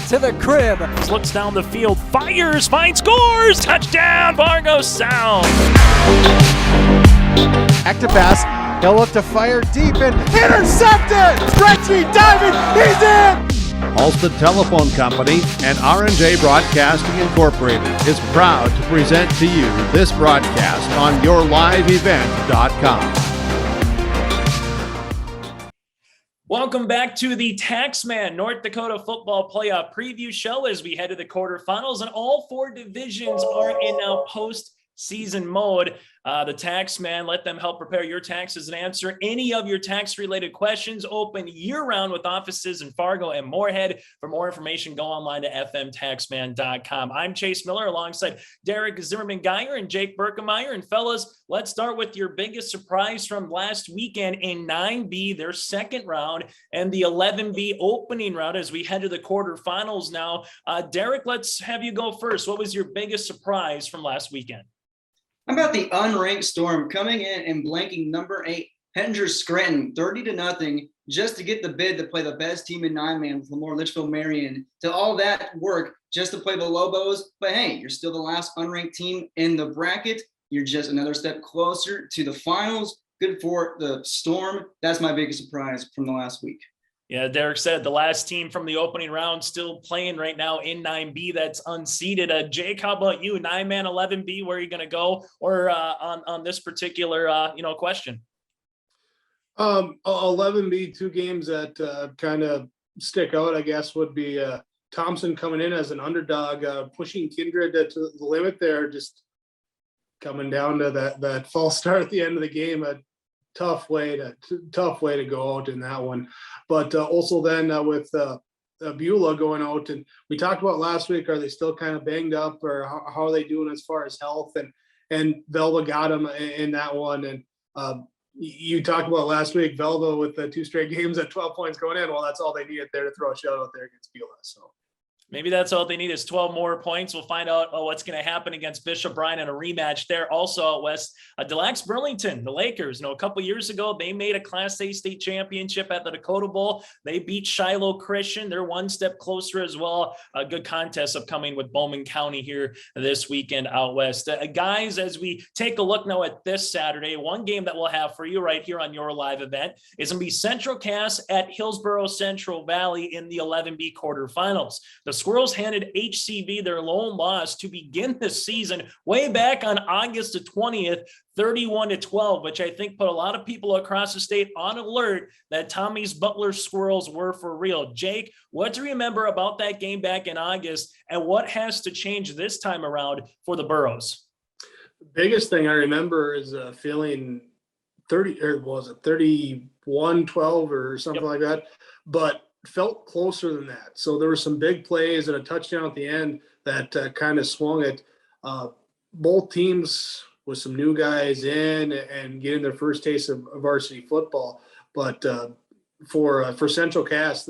to the crib. Looks down the field, fires, finds, scores! Touchdown, Fargo South! Active pass. He'll look to fire deep and intercepted! Stretchy, diving, he's in! Olsen Telephone Company and R&J Broadcasting Incorporated is proud to present to you this broadcast on yourliveevent.com. Welcome back to the Taxman North Dakota Football Playoff Preview Show as we head to the quarterfinals, and all four divisions are in now post-season mode. The Taxman, let them help prepare your taxes and answer any of your tax-related questions. Open year-round with offices in Fargo and Moorhead. For more information, go online to fmtaxman.com. I'm Chase Miller alongside Derek Zimmerman-Guyer and Jake Birkemeyer. And fellas, let's start with your biggest surprise from last weekend in 9B, their second round, and the 11B opening round as we head to the quarterfinals now. Derek, let's have you go first. What was your biggest surprise from last weekend? How about the unranked Storm coming in and blanking number 8 Hettinger Scranton 30-0 just to get the bid to play the best team in 9-man with Lamoure, Litchville-Marion, to all that work just to play the Lobos. But hey, you're still the last unranked team in the bracket. You're just another step closer to the finals. Good for the Storm. That's my biggest surprise from the last week. Yeah, Derek said the last team from the opening round still playing right now in 9B that's unseeded. Jake, how about you? 9-man, 11B, where are you going to go? Or on this particular, question? 11B, two games that kind of stick out, I guess, would be Thompson coming in as an underdog, pushing Kindred to the limit there, just coming down to that false start at the end of the game. Tough way to go out in that one, but also then with Beulah going out, and we talked about last week, are they still kind of banged up, or how are they doing as far as health? And Velva got him in that one, and you talked about last week Velva with the 2 straight games at 12 points going in. Well, that's all they needed there to throw a shutout there against Beulah. So maybe that's all they need is 12 more points. We'll find out what's going to happen against Bishop Bryan in a rematch there. Also out west, Delax Burlington, the Lakers. A couple years ago, they made a Class A state championship at the Dakota Bowl. They beat Shiloh Christian. They're one step closer as well. A good contest upcoming with Bowman County here this weekend out west. Guys, as we take a look now at this Saturday, one game that we'll have for you right here on your live event is going to be Central Cass at Hillsboro Central Valley in the 11B quarterfinals. The Squirrels handed HCV their lone loss to begin this season way back on August the 20th, 31-12, which I think put a lot of people across the state on alert that Tommy's Butler Squirrels were for real. Jake, what do you remember about that game back in August, and what has to change this time around for the Burros? the biggest thing I remember is feeling 30, or was it 31-12 or something like that, but felt closer than that. So there were some big plays and a touchdown at the end that kind of swung it. Both teams with some new guys in and getting their first taste of varsity football. But for Central Cass,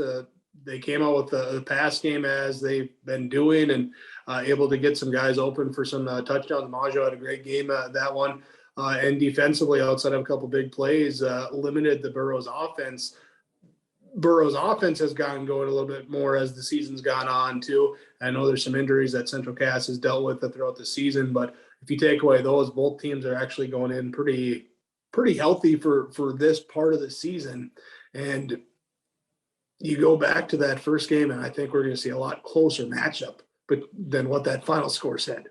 they came out with the pass game as they've been doing, and able to get some guys open for some touchdowns. Majo had a great game that one. And defensively, outside of a couple big plays, limited the Burros offense. Burros offense has gotten going a little bit more as the season's gone on too. I know there's some injuries that Central Cass has dealt with throughout the season, but if you take away those, both teams are actually going in pretty healthy for this part of the season. And you go back to that first game, and I think we're going to see a lot closer matchup than what that final score said.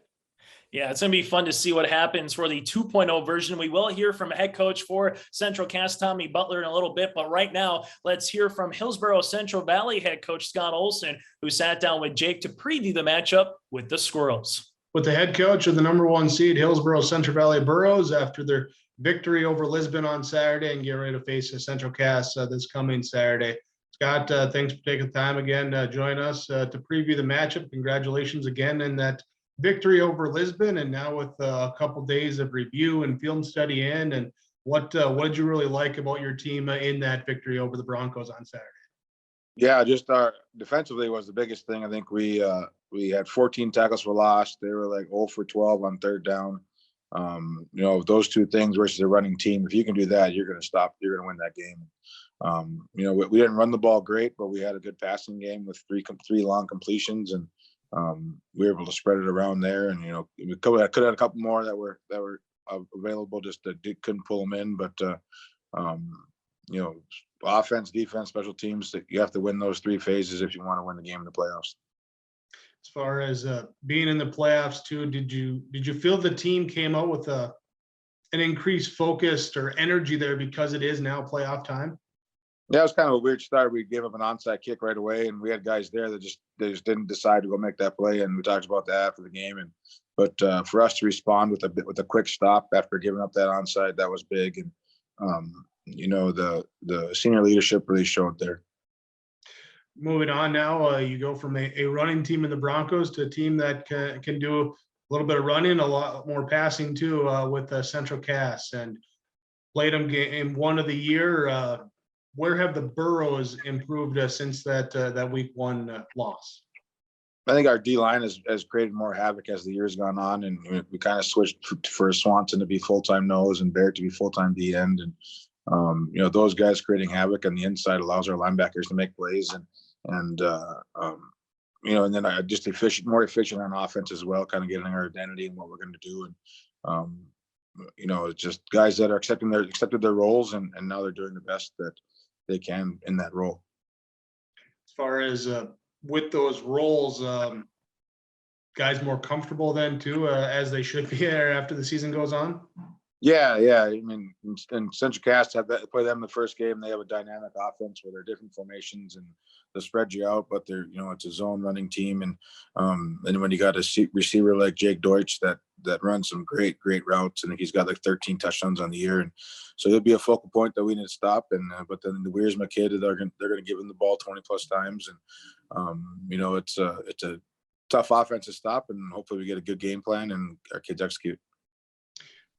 Yeah, it's going to be fun to see what happens for the 2.0 version. We will hear from head coach for Central Cass, Tommy Butler, in a little bit. But right now, let's hear from Hillsboro Central Valley head coach Scott Olsen, who sat down with Jake to preview the matchup with the Squirrels. With the head coach of the number 1 seed, Hillsboro Central Valley Burros, after their victory over Lisbon on Saturday, and get ready to face the Central Cass this coming Saturday. Scott, thanks for taking the time again to join us to preview the matchup. Congratulations again in that victory over Lisbon, and now with a couple days of review and film study in. And what did you really like about your team in that victory over the Broncos on Saturday? Yeah, just our defensively was the biggest thing. I think we had 14 tackles for loss. They were like 0 for 12 on third down. Those two things versus a running team, if you can do that, you're going to win that game. We didn't run the ball great, but we had a good passing game with three long completions, and we were able to spread it around there. And we could have had a couple more that were available, just that couldn't pull them in. But offense, defense, special teams, you have to win those three phases if you want to win the game in the playoffs. As far as being in the playoffs too, did you feel the team came out with an increased focus or energy there because it is now playoff time? Yeah, it was kind of a weird start. We gave up an onside kick right away, and we had guys there that just didn't decide to go make that play. And we talked about that after the game. But for us to respond with a quick stop after giving up that onside, that was big. And the senior leadership really showed there. Moving on now, you go from a running team in the Broncos to a team that can do a little bit of running, a lot more passing too, with Central Cass, and played them game 1 of the year. Where have the Burros improved since that week 1 loss? I think our D line has created more havoc as the year's gone on, and we kind of switched for Swanson to be full-time nose and Barrett to be full-time D end, and those guys creating havoc on the inside allows our linebackers to make plays, and then just more efficient on offense as well, kind of getting our identity and what we're going to do, and it's just guys that are accepted their roles, and now they're doing the best that they can in that role. As far as with those roles, guys more comfortable then too, as they should be there after the season goes on? Yeah. I mean, and Central Cass play them the first game. They have a dynamic offense where they're different formations and they spread you out, but they're it's a zone running team, and when you got a receiver like Jake Deutsch that runs some great routes, and he's got like 13 touchdowns on the year, and so he'll be a focal point that we need to stop. And but then the Wiersma kid, they're going to give him the ball 20 plus times, and it's a tough offense to stop, and hopefully we get a good game plan and our kids execute.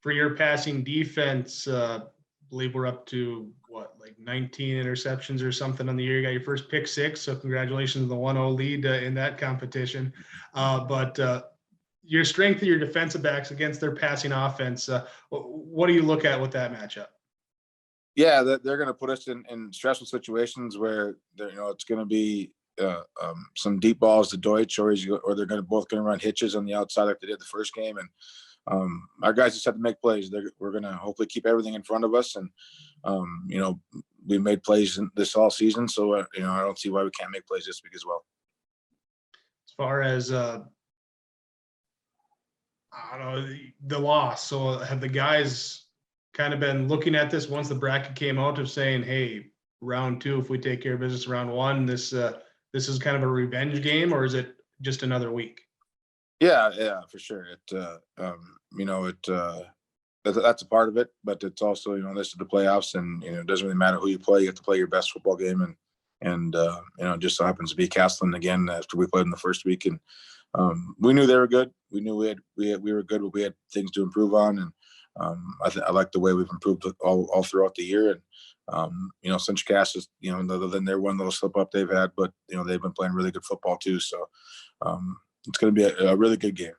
For your passing defense, I believe we're up to 19 interceptions or something on the year. You got your first pick 6, so congratulations on the 1-0 lead in that competition. But your strength of your defensive backs against their passing offense, what do you look at with that matchup? Yeah, they're going to put us in stressful situations where it's going to be some deep balls to Deutsch, or they're both going to run hitches on the outside like they did the first game, and our guys just have to make plays. We're going to hopefully keep everything in front of us, and we made plays in this all season, so I don't see why we can't make plays this week as well. As far as the loss, so have the guys kind of been looking at this once the bracket came out of saying, hey, round 2, if we take care of business round 1, this is kind of a revenge game, or is it just another week? Yeah, for sure. That's a part of it, but it's also, this is the playoffs, and it doesn't really matter who you play. You have to play your best football game, and it just so happens to be Castleton again after we played in the first week, and we knew they were good. We knew we were good, but we had things to improve on, and I like the way we've improved all throughout the year. And Central Cass is other than their one little slip up they've had, but they've been playing really good football too. So it's going to be a really good game.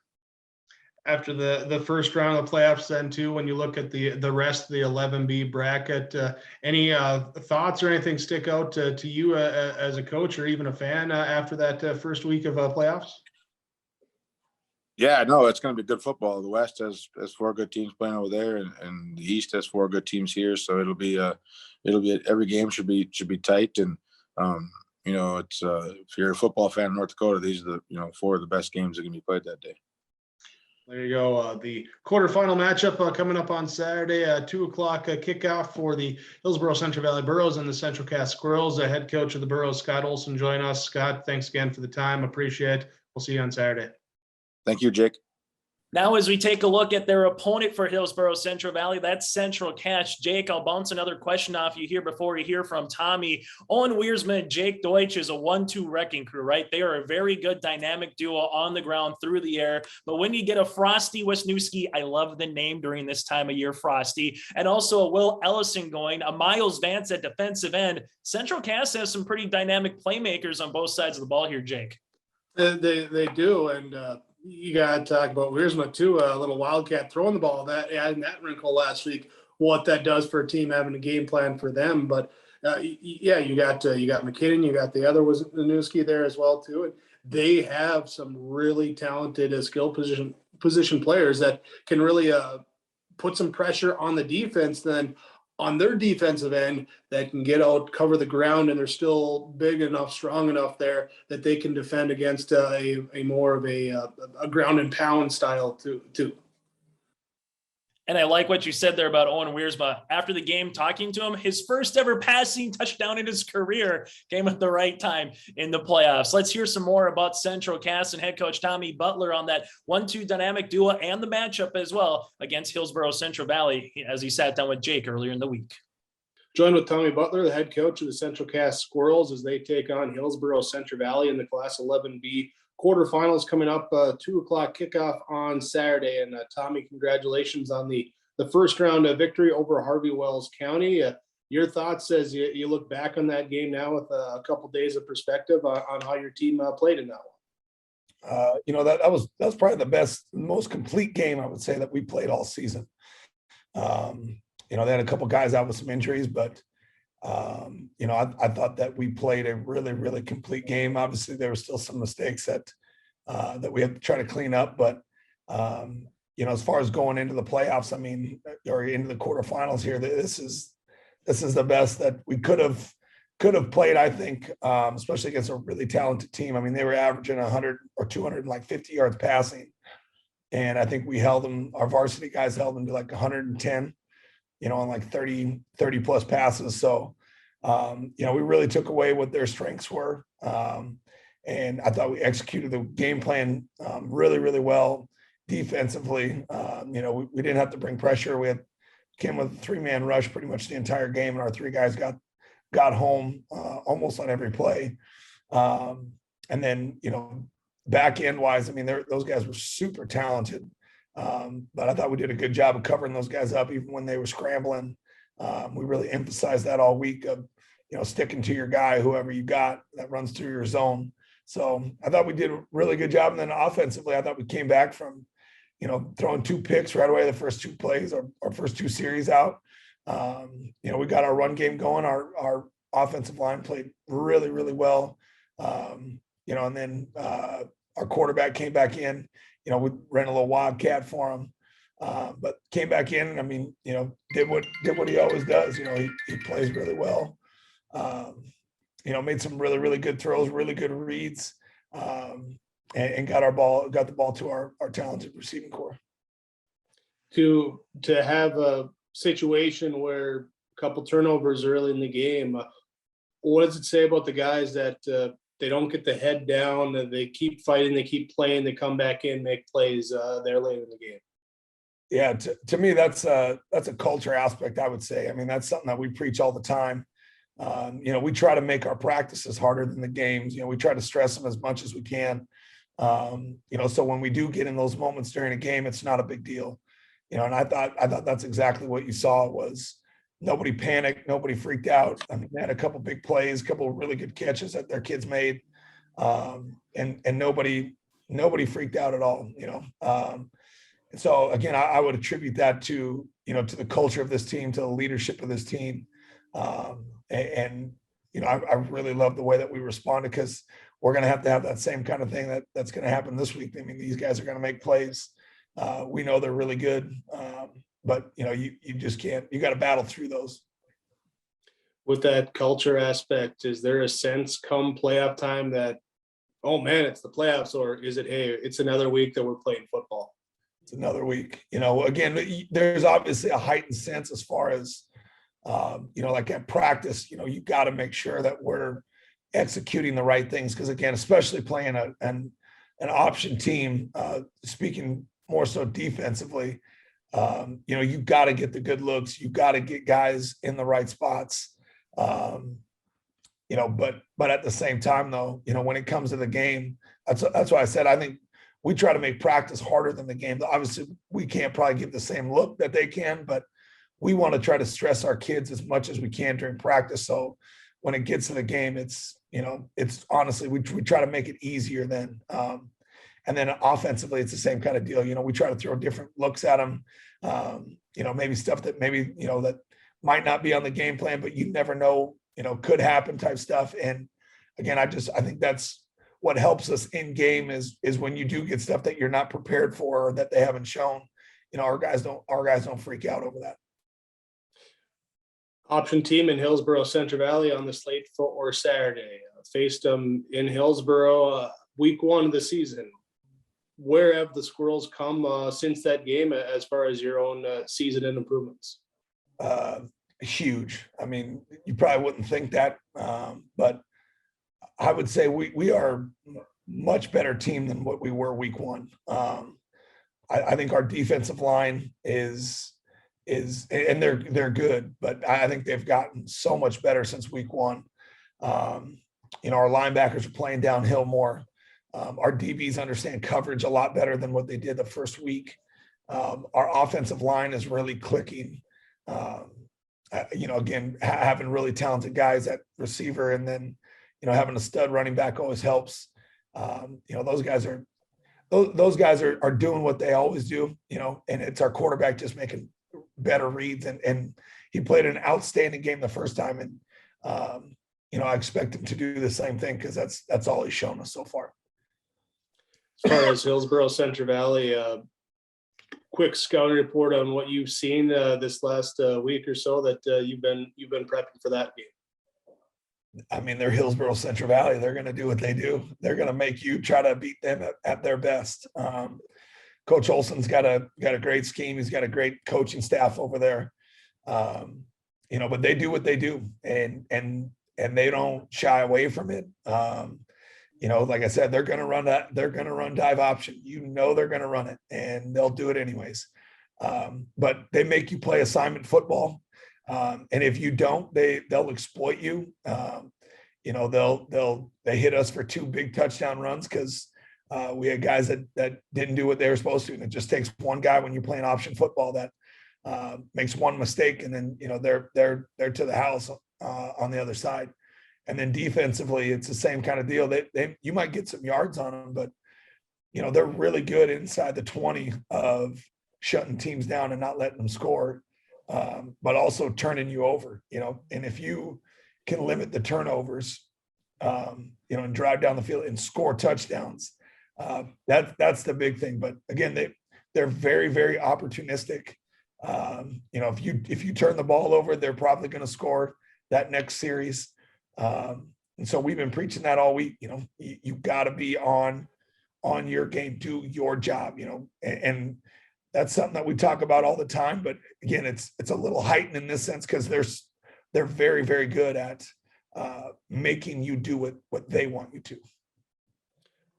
After the first round of the playoffs, then too, when you look at the rest of the 11B bracket, any thoughts or anything stick out to you as a coach or even a fan after that first week of playoffs? Yeah, no, it's going to be good football. The West has 4 good teams playing over there, and the East has 4 good teams here. So it'll be every game should be tight. And it's if you're a football fan in North Dakota, these are the 4 of the best games that can be played that day. There you go. The quarterfinal matchup coming up on Saturday, 2:00 kickoff for the Hillsboro Central Valley Burros and the Central Cass Squirrels. Head coach of the Burros, Scott Olsen, join us. Scott, thanks again for the time. Appreciate it. We'll see you on Saturday. Thank you, Jake. Now, as we take a look at their opponent for Hillsboro Central Valley, that's Central Cass. Jake, I'll bounce another question off you here before you hear from Tommy. Owen Wiersma and Jake Deutsch is a 1-2 wrecking crew, right? They are a very good dynamic duo on the ground, through the air. But when you get a Frosty Wisniewski, I love the name during this time of year, Frosty, and also a Will Ellison going, a Miles Vance at defensive end, Central Cass has some pretty dynamic playmakers on both sides of the ball here, Jake. They do, and you got to talk about Wiersma too, a little Wildcat throwing the ball, that adding that wrinkle last week, what that does for a team having a game plan for them. But yeah, you got McKinnon, you got the other was Winooski there as well too. And they have some really talented skill position players that can really put some pressure on the defense then on their defensive end that can get out, cover the ground, and they're still big enough, strong enough there that they can defend against a more of a ground and pound style too. And I like what you said there about Owen Wiersma. After the game, talking to him, his first ever passing touchdown in his career came at the right time in the playoffs. Let's hear some more about Central Cass and head coach Tommy Butler on that 1-2 dynamic duo and the matchup as well against Hillsboro Central Valley as he sat down with Jake earlier in the week. Joined with Tommy Butler, the head coach of the Central Cass Squirrels, as they take on Hillsboro Central Valley in the Class 11B quarterfinals coming up, 2 o'clock kickoff on Saturday. And Tommy, congratulations on the first round of victory over Harvey Wells County. Your thoughts as you look back on that game now with a couple days of perspective on how your team played in that one. That was probably the best, most complete game I would say that we played all season. They had a couple guys out with some injuries, but I thought that we played a really, really complete game. Obviously, there were still some mistakes that we had to try to clean up, but as far as going into the playoffs, or into the quarterfinals here, this is the best that we could have played, I think, especially against a really talented team. They were averaging 100 or 250 yards passing, and I think we held them. Our varsity guys held them to like 110. On like 30 plus passes. So, we really took away what their strengths were. And I thought we executed the game plan really, really well defensively. We didn't have to bring pressure. We came with a 3-man rush pretty much the entire game. And our 3 guys got home almost on every play. And then, back end wise, those guys were super talented. But I thought we did a good job of covering those guys up, even when they were scrambling. We really emphasized that all week of, sticking to your guy, whoever you got that runs through your zone. So I thought we did a really good job. And then offensively, I thought we came back from, throwing 2 picks right away, the first 2 plays, our first 2 series out. We got our run game going. Our offensive line played really, really well. And then our quarterback came back in. We ran a little wildcat for him, but came back in. Did what he always does. He plays really well. Made some really, really good throws, really good reads, and got the ball to our talented receiving core. To have a situation where a couple turnovers early in the game, what does it say about the guys that they don't get the head down, they keep fighting, they keep playing, they come back in, make plays there late in the game? Yeah, to me, that's a culture aspect, I would say. That's something that we preach all the time. We try to make our practices harder than the games. We try to stress them as much as we can. So when we do get in those moments during a game, it's not a big deal. And I thought that's exactly what you saw was nobody panicked, nobody freaked out. They had a couple big plays, a couple of really good catches that their kids made, and nobody freaked out at all. And so again, I would attribute that to the culture of this team, to the leadership of this team, and I really love the way that we responded, because we're going to have that same kind of thing that's going to happen this week. These guys are going to make plays. We know they're really good. But you just can't, you got to battle through those. With that culture aspect, is there a sense come playoff time that, oh man, it's the playoffs, or is it, hey, it's another week that we're playing football? It's another week. Again, there's obviously a heightened sense as far as, like at practice, you got to make sure that we're executing the right things. Because again, especially playing an option team, speaking more so defensively, you got to get the good looks. You got to get guys in the right spots. But at the same time, though, when it comes to the game, that's why I said I think we try to make practice harder than the game. Obviously, we can't probably give the same look that they can, but we want to try to stress our kids as much as we can during practice. So when it gets to the game, it's honestly, we try to make it easier then. And then offensively, it's the same kind of deal. We try to throw different looks at them. Maybe stuff that maybe, that might not be on the game plan, but you never know, could happen type stuff. And again, I think that's what helps us in game is when you do get stuff that you're not prepared for or that they haven't shown, our guys don't freak out over that. Option team in Hillsboro Central Valley on the slate for Saturday. Faced them in Hillsboro week 1 of the season. Where have the Squirrels come since that game as far as your own season and improvements? Huge. I mean, you probably wouldn't think that, but I would say we are much better team than what we were week 1. I think our defensive line is and they're good, but I think they've gotten so much better since week 1. Our linebackers are playing downhill more. Our DBs understand coverage a lot better than what they did the first week. Our offensive line is really clicking. Again, having really talented guys at receiver, and then, having a stud running back always helps. Those guys are doing what they always do, and it's our quarterback just making better reads. And he played an outstanding game the first time. And, I expect him to do the same thing because that's all he's shown us so far. As far as Hillsboro Central Valley, quick scouting report on what you've seen this last week or so that you've been prepping for that game. I mean, they're Hillsboro Central Valley. They're going to do what they do. They're going to make you try to beat them at their best. Coach Olsen's got a great scheme. He's got a great coaching staff over there. But they do what they do, and they don't shy away from it. Like I said, they're going to run that. They're going to run dive option. They're going to run it, and they'll do it anyways. But they make you play assignment football. And if you don't, they'll exploit you. They hit us for 2 big touchdown runs because we had guys that didn't do what they were supposed to. And it just takes one guy when you're playing option football that makes one mistake, and then they're to the house on the other side. And then defensively, it's the same kind of deal. You might get some yards on them, but they're really good inside the 20 of shutting teams down and not letting them score, but also turning you over. And if you can limit the turnovers, and drive down the field and score touchdowns, that's the big thing. But again, they're very, very opportunistic. If you turn the ball over, they're probably going to score that next series. And so we've been preaching that all week. You got to be on your game, do your job, and that's something that we talk about all the time. But again, it's a little heightened in this sense because they're very, very good at making you do what they want you to.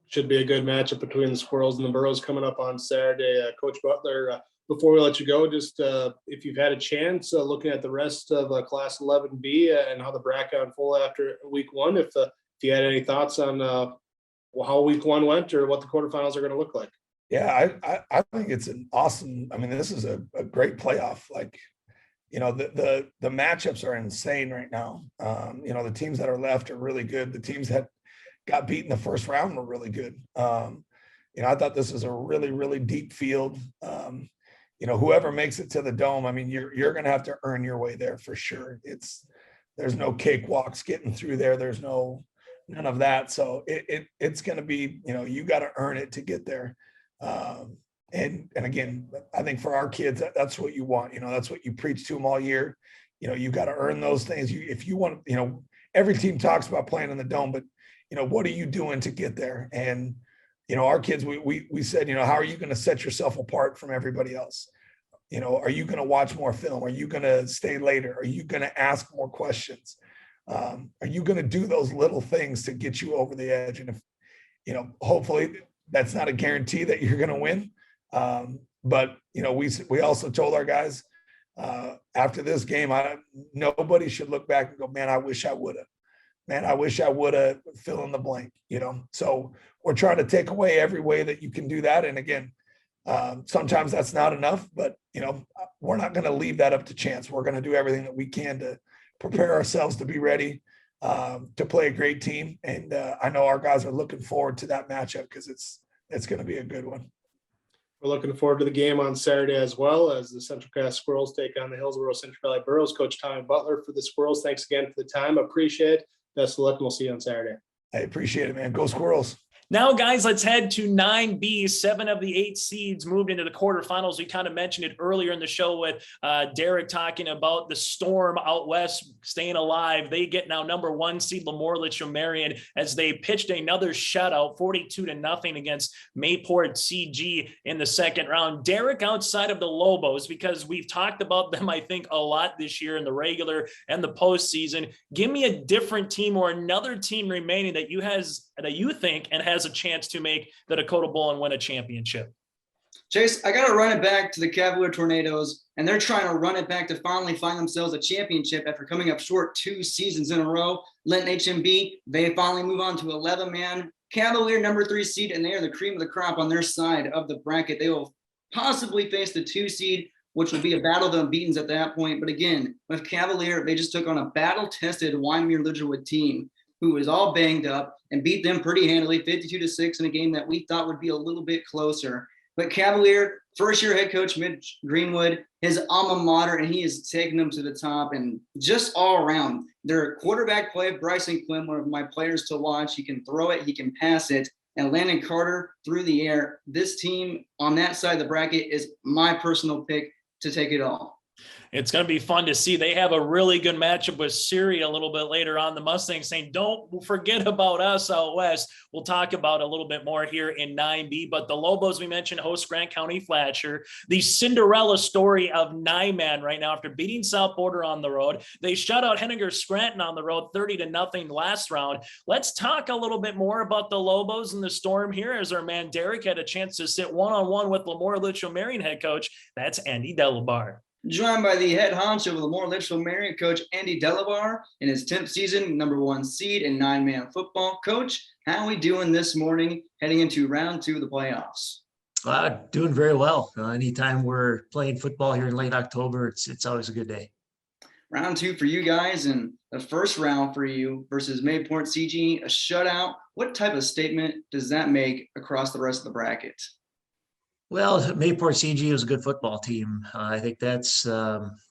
Should be a good matchup between the Squirrels and the Burros coming up on Saturday. Coach Butler, before we let you go, just if you've had a chance looking at the rest of Class 11B and how the bracket unfolded after week 1, if you had any thoughts on how week 1 went or what the quarterfinals are going to look like. Yeah, I think it's an awesome. I mean, this is a great playoff. Like, the matchups are insane right now. The teams that are left are really good. The teams that got beat in the first round were really good. I thought this was a really, really deep field. Whoever makes it to the Dome, I mean, you're going to have to earn your way there for sure. There's no cakewalks getting through there. There's none of that. So it's going to be, you got to earn it to get there. And again, I think for our kids, that's what you want. That's what you preach to them all year. You got to earn those things. If you want, every team talks about playing in the Dome, but what are you doing to get there? And our kids, we said, how are you going to set yourself apart from everybody else? Are you going to watch more film? Are you going to stay later? Are you going to ask more questions? Are you going to do those little things to get you over the edge? And if, hopefully that's not a guarantee that you're going to win. But we also told our guys after this game, nobody should look back and go, man, I wish I would have. Man, I wish I would have, fill in the blank, So we're trying to take away every way that you can do that. And again, sometimes that's not enough, but, we're not going to leave that up to chance. We're going to do everything that we can to prepare ourselves to be ready to play a great team. And I know our guys are looking forward to that matchup because it's it's going to be a good one. We're looking forward to the game on Saturday as well, as the Central Cass Squirrels take on the Hillsboro Central Valley Burros. Coach Tommy Butler for the Squirrels, thanks again for the time. Appreciate it. Best of luck, and we'll see you on Saturday. I appreciate it, man. Go Squirrels. Now, guys, let's head to 9B. 7 of the 8 seeds moved into the quarterfinals. We kind of mentioned it earlier in the show with Derek talking about the Storm out west staying alive. They get now number 1 seed Lamoure Litchville-Marion as they pitched another shutout, 42-0 against Mayport CG in the second round. Derek, outside of the Lobos, because we've talked about them, I think, a lot this year in the regular and the postseason. Give me a different team or another team remaining that you think and has a chance to make the Dakota Bowl and win a championship. Chase, I got to run it back to the Cavalier Tornadoes, and they're trying to run it back to finally find themselves a championship after coming up short 2 seasons in a row. Lent HMB, they finally move on to 11-man. Cavalier, number 3 seed, and they are the cream of the crop on their side of the bracket. They will possibly face the 2 seed, which will be a battle of the unbeatens at that point. But again, with Cavalier, they just took on a battle-tested Wyoming-Lidgerwood team who was all banged up and beat them pretty handily, 52-6 in a game that we thought would be a little bit closer. But Cavalier, first-year head coach Mitch Greenwood, his alma mater, and he is taking them to the top. And just all around, their quarterback play, Bryson Quinn, one of my players to watch. He can throw it, he can pass it. And Landon Carter through the air. This team on that side of the bracket is my personal pick to take it all. It's going to be fun to see. They have a really good matchup with Syria a little bit later on. The Mustangs saying, don't forget about us out west. We'll talk about a little bit more here in 9B. But the Lobos, we mentioned, host Grant County Fletcher. The Cinderella story of 9-man right now after beating South Border on the road. They shut out Henninger Scranton on the road 30-0 last round. Let's talk a little bit more about the Lobos and the Storm here as our man Derek had a chance to sit one-on-one with Lamoure Litchville-Marion head coach. That's Andy DelaBarre. Joined by the head honcho of Lamoure Litchville-Marion, Coach Andy DelaBarre, in his 10th season, number 1 seed in 9-man football. Coach, how are we doing this morning heading into round 2 of the playoffs? Doing very well. Anytime we're playing football here in late October, it's always a good day. Round 2 for you guys, and the first round for you versus Mayport CG, a shutout. What type of statement does that make across the rest of the bracket? Well, Mayport CG is a good football team. I think that's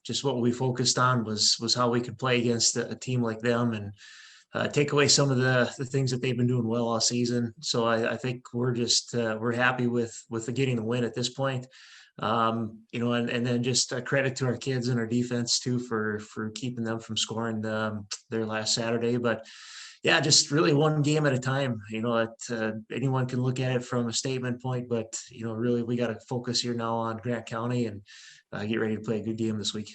just what we focused on was how we could play against a team like them and take away some of the things that they've been doing well all season. So I think we're just we're happy with getting the win at this point. And then just a credit to our kids and our defense too for keeping them from scoring their last Saturday. But yeah, just really one game at a time. Anyone can look at it from a statement point, but really we got to focus here now on Grant County and get ready to play a good game this week.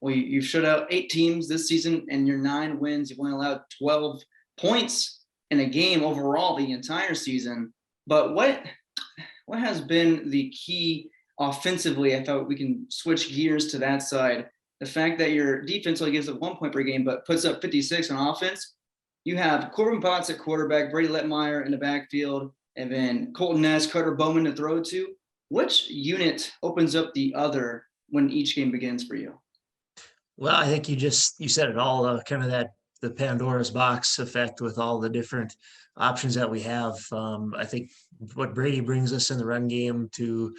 Well, you've shut out 8 teams this season, and your 9 wins. You've only allowed 12 points in a game overall the entire season. But what has been the key offensively? I thought we can switch gears to that side. The fact that your defense only gives up 1 point per game, but puts up 56 on offense. You have Corbin Potts at quarterback, Brady Letmeyer in the backfield, and then Colton Ness, Carter Bowman to throw to. Which unit opens up the other when each game begins for you? Well, I think you said it all, kind of the Pandora's box effect with all the different options that we have. I think what Brady brings us in the run game to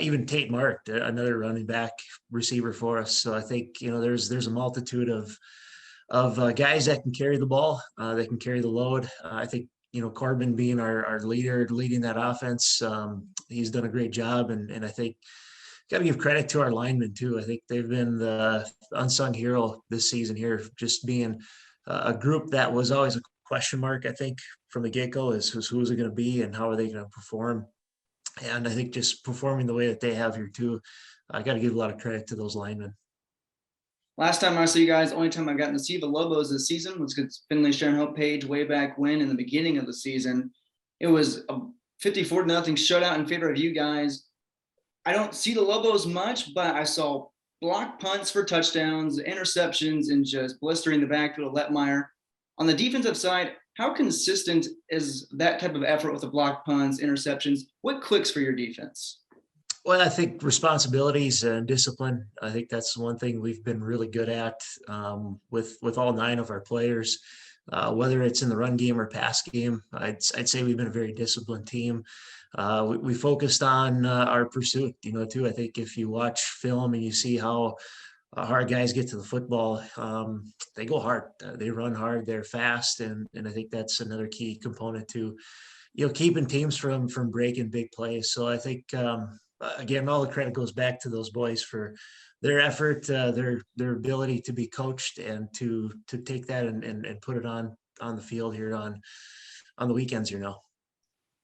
even Tate Mark, another running back receiver for us. So I think, there's a multitude of guys that can carry the ball, that can carry the load. I think, Corbin being our leader, leading that offense, he's done a great job. And I think got to give credit to our linemen too. I think they've been the unsung hero this season here, just being a group that was always a question mark, I think, from the get-go is who is it going to be and how are they going to perform? And I think just performing the way that they have here too, I got to give a lot of credit to those linemen. Last time I saw you guys, only time I've gotten to see the Lobos this season was against Finley Sharon Hope Page way back when in the beginning of the season. It was a 54-0 shutout in favor of you guys. I don't see the Lobos much, but I saw block punts for touchdowns, interceptions, and just blistering the backfield of Letmeyer. On the defensive side, how consistent is that type of effort with the block punts, interceptions? What clicks for your defense? Well, I think responsibilities and discipline. I think that's one thing we've been really good at with all 9 of our players. whether it's in the run game or pass game. I'd say we've been a very disciplined team. We focused on our pursuit, too. I think if you watch film and you see how hard guys get to the football, they go hard, they run hard, they're fast. And I think that's another key component to, keeping teams from breaking big plays. So I think, again, all the credit goes back to those boys for their effort, their ability to be coached and to take that and put it on the field here on the weekends,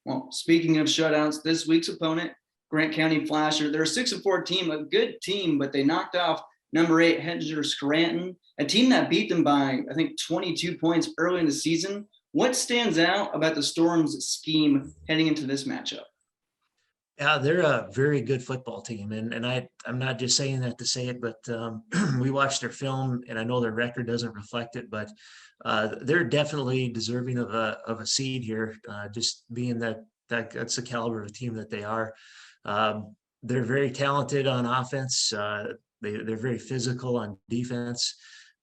Well, speaking of shutouts, this week's opponent, Grant County Flasher, they're a 6-4 team, a good team, but they knocked off number 8 Hedger Scranton, a team that beat them by, I think, 22 points early in the season. What stands out about the Storm's scheme heading into this matchup? Yeah, they're a very good football team. And I'm not just saying that to say it, but we watched their film and I know their record doesn't reflect it, but they're definitely deserving of a seed here, just being that's the caliber of team that they are. They're very talented on offense. They're very physical on defense.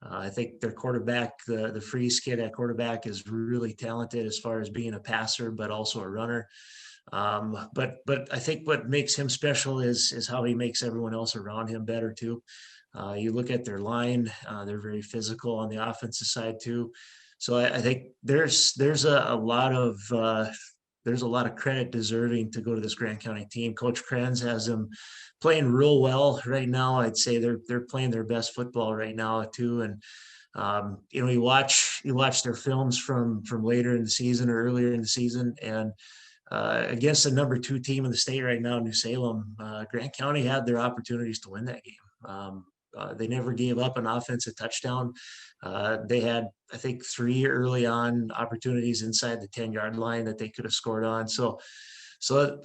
I think their quarterback, the Freeze kid at quarterback, is really talented as far as being a passer, but also a runner. But I think what makes him special is how he makes everyone else around him better too. You look at their line; they're very physical on the offensive side too. So I think there's a lot of credit deserving to go to this Grant County team. Coach Krenz has them playing real well right now. I'd say they're playing their best football right now too. And you watch their films from later in the season or earlier in the season, and against the number 2 team in the state right now, New Salem, Grant County had their opportunities to win that game. They never gave up an offensive touchdown. They had, I think, 3 early on opportunities inside the 10-yard line that they could have scored on. So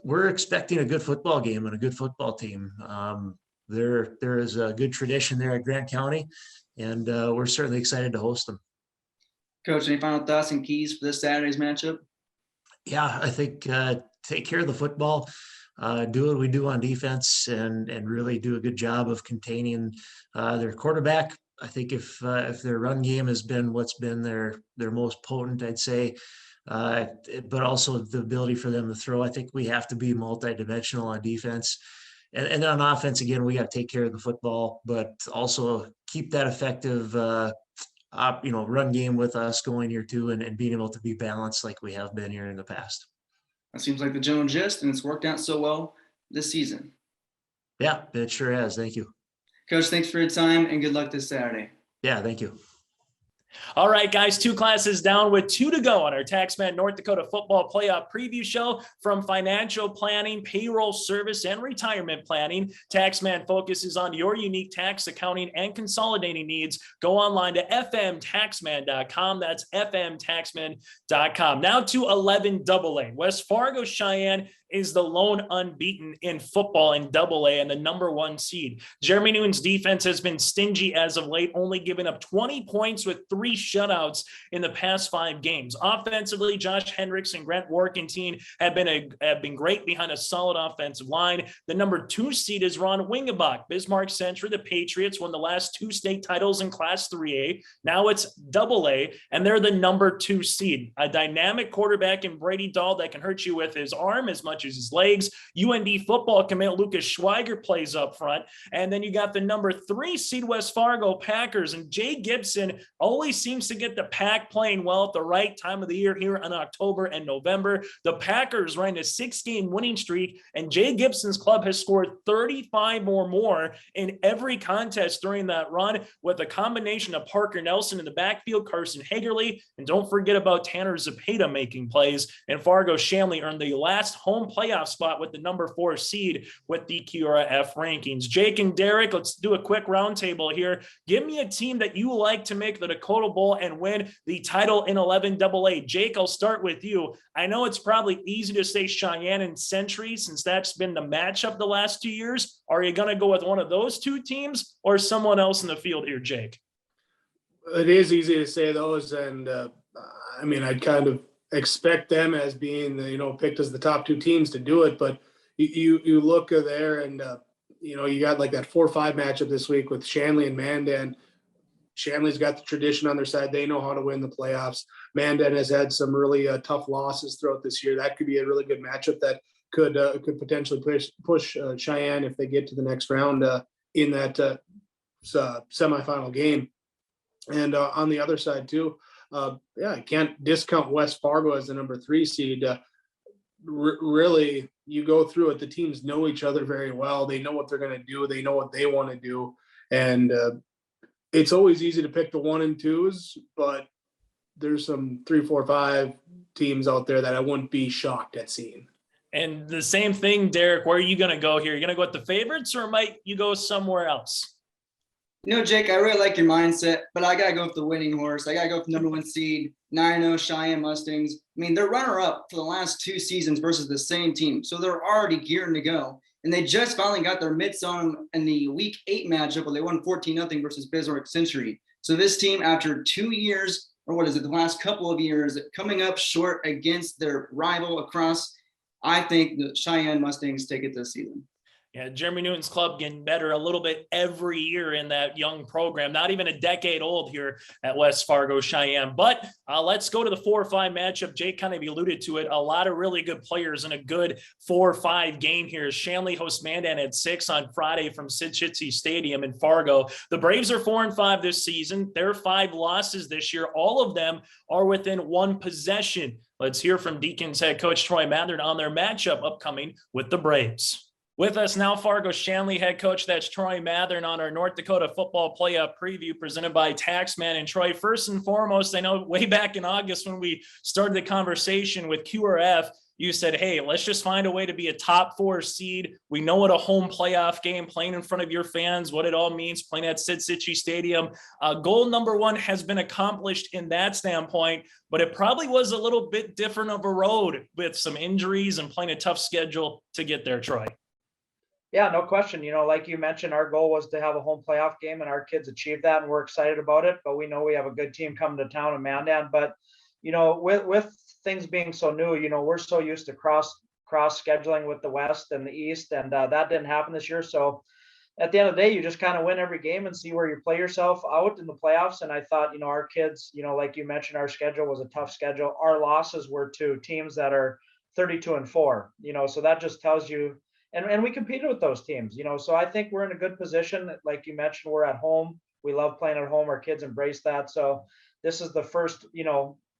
we're expecting a good football game and a good football team. There is a good tradition there at Grant County, and we're certainly excited to host them. Coach, any final thoughts and keys for this Saturday's matchup? Yeah, I think take care of the football, do what we do on defense, and really do a good job of containing their quarterback. I think if their run game has been what's been their most potent, I'd say, but also the ability for them to throw, I think we have to be multidimensional on defense. And then on offense, again, we got to take care of the football, but also keep that effective run game with us going here too, and being able to be balanced like we have been here in the past. That seems like the general gist, and it's worked out so well this season. Yeah, it sure has. Thank you. Coach, thanks for your time and good luck this Saturday. Yeah, thank you. All right, guys, 2 classes down with 2 to go on our TaxMan North Dakota football playoff preview show. From financial planning, payroll service, and retirement planning, TaxMan focuses on your unique tax, accounting, and consolidating needs. Go online to fmtaxman.com. That's fmtaxman.com. Now to 11AA. West Fargo Cheyenne is the lone unbeaten in football in AA and the number 1 seed. Jeremy Newton's defense has been stingy as of late, only giving up 20 points with 3 shutouts in the past 5 games. Offensively, Josh Hendricks and Grant Warkentine have been great behind a solid offensive line. The number 2 seed is Ron Wingebach. Bismarck Century, the Patriots, won the last 2 state titles in Class 3A. Now it's AA, and they're the number 2 seed. A dynamic quarterback in Brady Dahl that can hurt you with his arm as much as his legs. UND football commit Lucas Schweiger plays up front. And then you got the number 3 seed West Fargo Packers, and Jay Gibson always seems to get the Pack playing well at the right time of the year here in October and November. The Packers ran a 6-game winning streak, and Jay Gibson's club has scored 35 or more in every contest during that run, with a combination of Parker Nelson in the backfield, Carson Hagerly, and don't forget about Tanner Zepeda making plays. And Fargo Shanley earned the last home playoff spot with the number 4 seed with the QRF rankings. Jake and Derek, let's do a quick roundtable here. Give me a team that you like to make the Dakota Bowl and win the title in 11AA. Jake, I'll start with you. I know it's probably easy to say Cheyenne and Century since that's been the matchup the last 2 years. Are you going to go with one of those 2 teams or someone else in the field here, Jake? It is easy to say those, and I'd kind of expect them as being, picked as the top 2 teams to do it. But you look there and, you got like that 4-5 matchup this week with Shanley and Mandan. Shanley's got the tradition on their side. They know how to win the playoffs. Mandan has had some really tough losses throughout this year. That could be a really good matchup that could potentially push Cheyenne if they get to the next round in that semifinal game. And on the other side too, I can't discount West Fargo as the number 3 seed. Really, you go through it, the teams know each other very well. They know what they're going to do. They know what they want to do. And it's always easy to pick the 1 and 2s, but there's some 3, 4, 5 teams out there that I wouldn't be shocked at seeing. And the same thing, Derek, where are you going to go here? You're going to go with the favorites, or might you go somewhere else? Jake, I really like your mindset, but I got to go with the winning horse. I got to go with the number 1 seed, 9-0 Cheyenne Mustangs. I mean, they're runner-up for the last 2 seasons versus the same team, so they're already gearing to go. And they just finally got their mitts on in the Week 8 matchup where they won 14-0 versus Bismarck Century. So this team, after 2 years, or what is it, the last couple of years, coming up short against their rival across, I think the Cheyenne Mustangs take it this season. Yeah, Jeremy Newton's club getting better a little bit every year in that young program. Not even a decade old here at West Fargo Cheyenne. But let's go to the 4-5 matchup. Jake kind of alluded to it. A lot of really good players in a good 4-5 game here. Shanley hosts Mandan at 6 on Friday from Sid-Shitsy Stadium in Fargo. The Braves are 4-5 this season. Their 5 losses this year, all of them are within 1 possession. Let's hear from Deacons head coach Troy Mattern on their matchup upcoming with the Braves. With us now, Fargo Shanley head coach, that's Troy Mattern, on our North Dakota football playoff preview presented by Taxman. And Troy, first and foremost, I know way back in August when we started the conversation with QRF, you said, hey, let's just find a way to be a top 4 seed. We know what a home playoff game, playing in front of your fans, what it all means, playing at Sid-Shitsy Stadium. Goal number 1 has been accomplished in that standpoint, but it probably was a little bit different of a road with some injuries and playing a tough schedule to get there, Troy. Yeah, no question. Like you mentioned, our goal was to have a home playoff game, and our kids achieved that, and we're excited about it. But we know we have a good team coming to town in Mandan. But, with things being so new, we're so used to cross scheduling with the West and the East, and that didn't happen this year. So at the end of the day, you just kind of win every game and see where you play yourself out in the playoffs. And I thought, our kids, like you mentioned, our schedule was a tough schedule. Our losses were to teams that are 32-4, so that just tells you. And we competed with those teams, so I think we're in a good position. Like you mentioned, we're at home. We love playing at home. Our kids embrace that. So this is the first,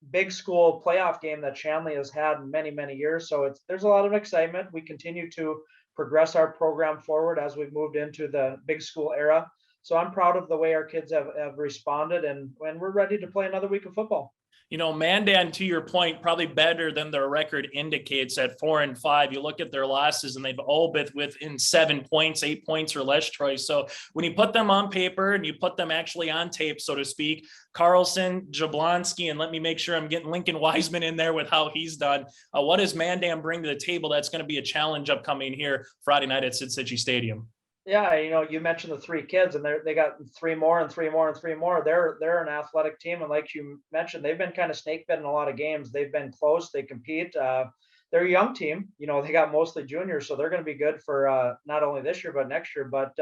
big school playoff game that Shanley has had in many, many years. So there's a lot of excitement. We continue to progress our program forward as we've moved into the big school era. So I'm proud of the way our kids have responded, and we're ready to play another week of football. Mandan, to your point, probably better than their record indicates at 4-5. You look at their losses and they've all been within 7 points, 8 points or less, Troy. So when you put them on paper and you put them actually on tape, so to speak, Carlson, Jablonski, and let me make sure I'm getting Lincoln Wiseman in there with how he's done. What does Mandan bring to the table that's going to be a challenge upcoming here Friday night at Sid-Shitsy Stadium? Yeah, you mentioned the 3 kids, and they got 3 more and 3 more and 3 more. They're an athletic team, and like you mentioned, they've been kind of snake bit in a lot of games. They've been close. They compete. They're a young team. They got mostly juniors, so they're going to be good for not only this year but next year. But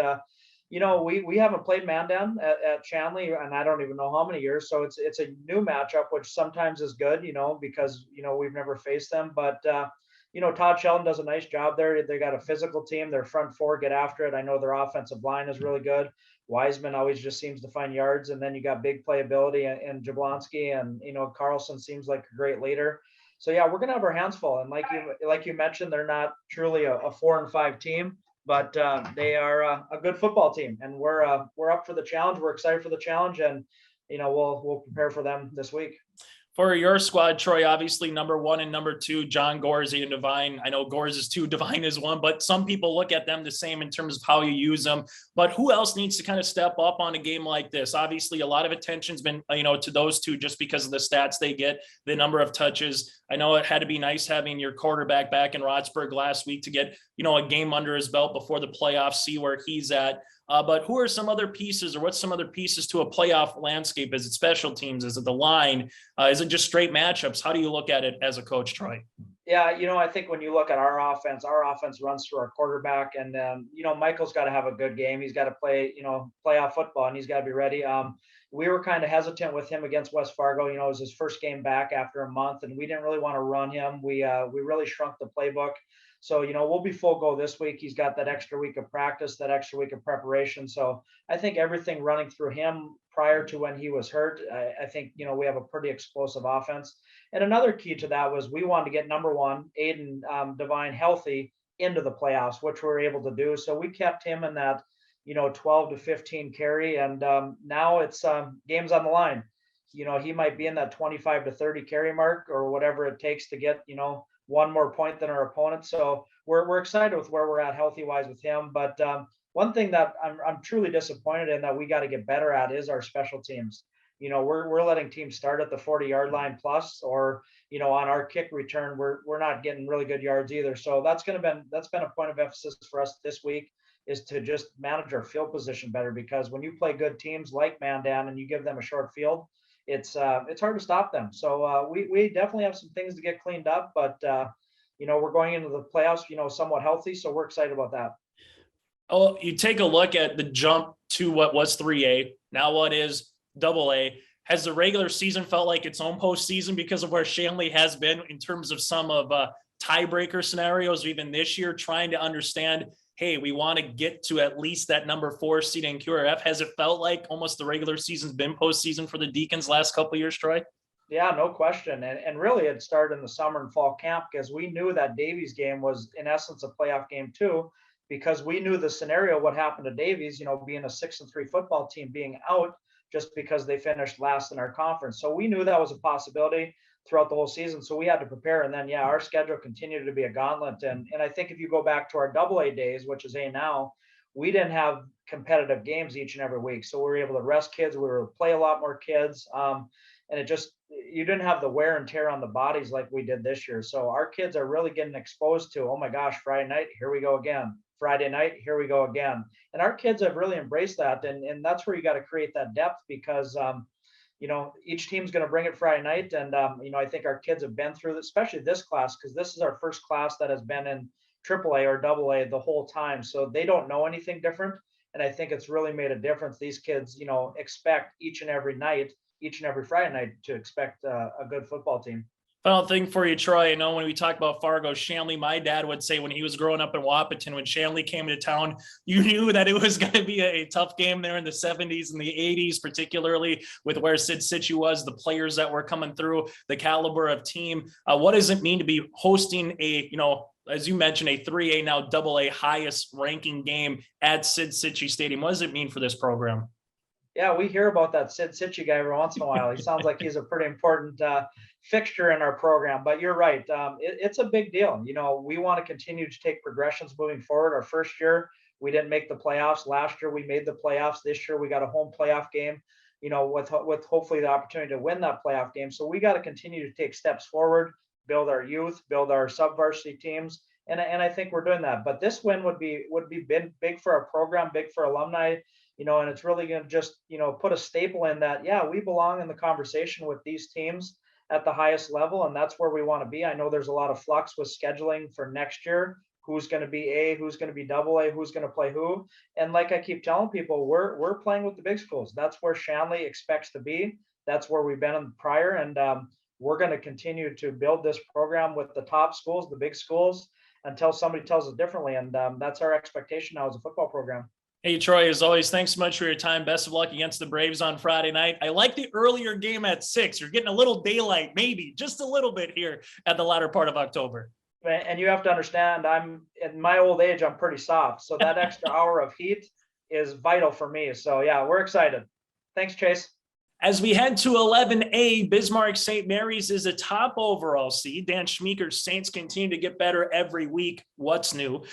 we haven't played Mandan at Shanley, and I don't even know how many years. So it's a new matchup, which sometimes is good, because we've never faced them, but. Todd Sheldon does a nice job there. They got a physical team. Their front 4 get after it. I know their offensive line is really good. Wiseman always just seems to find yards. And then you got big playability in Jablonski, and, Carlson seems like a great leader. So, yeah, we're going to have our hands full. And like you mentioned, they're not truly a 4-5 team, but they are a good football team. And we're up for the challenge. We're excited for the challenge, and, we'll prepare for them this week. For your squad, Troy, obviously number 1 and number 2, John Gorze and Devine. I know Gorze is 2, Devine is 1, but some people look at them the same in terms of how you use them. But who else needs to kind of step up on a game like this? Obviously, a lot of attention's been, to those 2 just because of the stats they get, the number of touches. I know it had to be nice having your quarterback back in Roxburgh last week to get, a game under his belt before the playoffs, see where he's at. But who are some other pieces, or what's some other pieces to a playoff landscape? Is it special teams? Is it the line? Is it just straight matchups? How do you look at it as a coach, Troy? Yeah, I think when you look at our offense runs through our quarterback, and Michael's got to have a good game. He's got to play, playoff football, and he's got to be ready. we were kind of hesitant with him against West Fargo. It was his first game back after a month, and we didn't really want to run him. We really shrunk the playbook. So, we'll be full go this week. He's got that extra week of practice, that extra week of preparation. So I think everything running through him prior to when he was hurt, I think, we have a pretty explosive offense. And another key to that was we wanted to get number one, Aiden Devine, healthy into the playoffs, which we were able to do. So we kept him in that, 12 to 15 carry. And now it's games on the line. He might be in that 25 to 30 carry mark or whatever it takes to get, one more point than our opponent. So we're excited with where we're at healthy wise with him. But one thing that I'm truly disappointed in that we got to get better at is our special teams. We're letting teams start at the 40-yard line plus, or, on our kick return, we're not getting really good yards either. So that's been a point of emphasis for us this week, is to just manage our field position better, because when you play good teams like Mandan and you give them a short field, it's hard to stop them. So we definitely have some things to get cleaned up, but we're going into the playoffs, somewhat healthy. So we're excited about that. Oh, you take a look at the jump to what was 3A, now what is AA. Has the regular season felt like its own postseason because of where Shanley has been in terms of some of tiebreaker scenarios, even this year, trying to understand, hey, we want to get to at least that number 4 seed in QRF? Has it felt like almost the regular season's been postseason for the Deacons last couple of years, Troy? Yeah, no question. And really it started in the summer and fall camp, because we knew that Davies game was in essence a playoff game too, because we knew the scenario, what happened to Davies, being a 6-3 football team being out just because they finished last in our conference. So we knew that was a possibility throughout the whole season. So we had to prepare. And then, our schedule continued to be a gauntlet. And I think if you go back to our AA days, which is A now, we didn't have competitive games each and every week. So we were able to rest kids. We were able to play a lot more kids. And you didn't have the wear and tear on the bodies like we did this year. So our kids are really getting exposed to, oh my gosh, Friday night, here we go again. Friday night, here we go again. And our kids have really embraced that. And that's where you got to create that depth, because, each team's going to bring it Friday night. And, I think our kids have been through this, especially this class, because this is our first class that has been in AAA or AA the whole time. So they don't know anything different. And I think it's really made a difference. These kids, expect each and every Friday night to expect a good football team. Final thing for you, Troy. When we talk about Fargo, Shanley, my dad would say when he was growing up in Wapaton, when Shanley came into town, you knew that it was going to be a tough game there in the 70s and the 80s, particularly with where Sid Situ was, the players that were coming through, the caliber of team. What does it mean to be hosting as you mentioned, a 3A, now AA highest ranking game at Sid Situ Stadium? What does it mean for this program? Yeah, we hear about that Sid Situ guy every once in a while. He sounds like he's a pretty important fixture in our program, but you're right. It's a big deal. We want to continue to take progressions moving forward. Our first year, we didn't make the playoffs. Last year, we made the playoffs. This year, we got a home playoff game, with hopefully the opportunity to win that playoff game. So we got to continue to take steps forward, build our youth, build our sub-varsity teams. And I think we're doing that. But this win would be big for our program, big for alumni. And it's really going to just, put a staple in that, we belong in the conversation with these teams at the highest level. And that's where we want to be. I know there's a lot of flux with scheduling for next year. Who's going to be A, who's going to be AA, who's going to play who. And like I keep telling people, we're playing with the big schools. That's where Shanley expects to be. That's where we've been in prior. And we're going to continue to build this program with the top schools, the big schools, until somebody tells us differently. And that's our expectation now as a football program. Hey, Troy, as always, thanks so much for your time. Best of luck against the Braves on Friday night. I like the earlier game at 6. You're getting a little daylight, maybe just a little bit here at the latter part of October. And you have to understand, I'm in my old age, I'm pretty soft. So that extra hour of heat is vital for me. So we're excited. Thanks, Chase. As we head to 11A, Bismarck St. Mary's is a top overall seed. Dan Schmeeker's Saints continue to get better every week. What's new?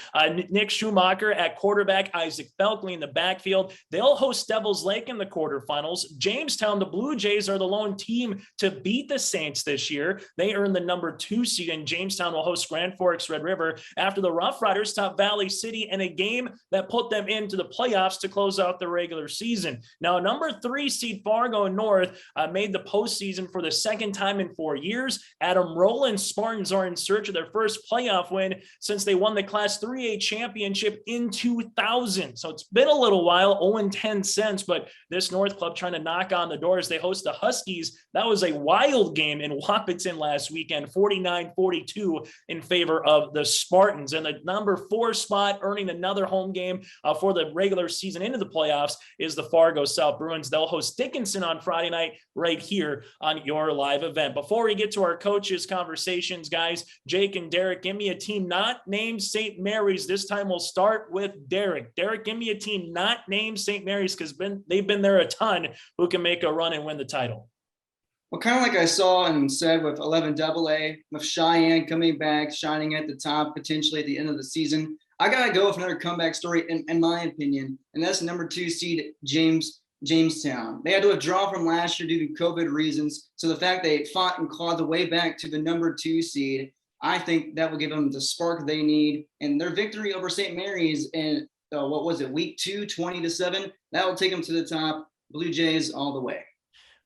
Nick Schumacher at quarterback, Isaac Felkley in the backfield. They'll host Devils Lake in the quarterfinals. Jamestown, the Blue Jays, are the lone team to beat the Saints this year. They earned the number 2 seed, and Jamestown will host Grand Forks Red River after the Rough Riders top Valley City in a game that put them into the playoffs to close out the regular season. Now, number 3 seed Fargo North made the postseason for the second time in 4 years. Adam Rowland's Spartans are in search of their first playoff win since they won the Class 3A championship in 2000. So it's been a little while, 0-10 since, but this North club trying to knock on the doors. They host the Huskies. That was a wild game in Wahpeton last weekend, 49-42 in favor of the Spartans. And the number 4 spot, earning another home game for the regular season into the playoffs, is the Fargo South Bruins. They'll host Dickinson on Friday night right here on your live event. Before we get to our coaches conversations, guys, Jake and Derek, give me a team not named St. Mary's. This time we'll start with Derek. Derek, give me a team not named St. Mary's, because they've been there a ton, who can make a run and win the title. Well, kind of like I saw and said with 11 AA, with Cheyenne coming back, shining at the top, potentially at the end of the season, I got to go with another comeback story, in my opinion, and that's number 2 seed Jamestown. They had to withdraw from last year due to COVID reasons. So the fact they fought and clawed the way back to the number 2 seed, I think that will give them the spark they need. And their victory over St. Mary's in, week 2, 20-7, that will take them to the top. Blue Jays all the way.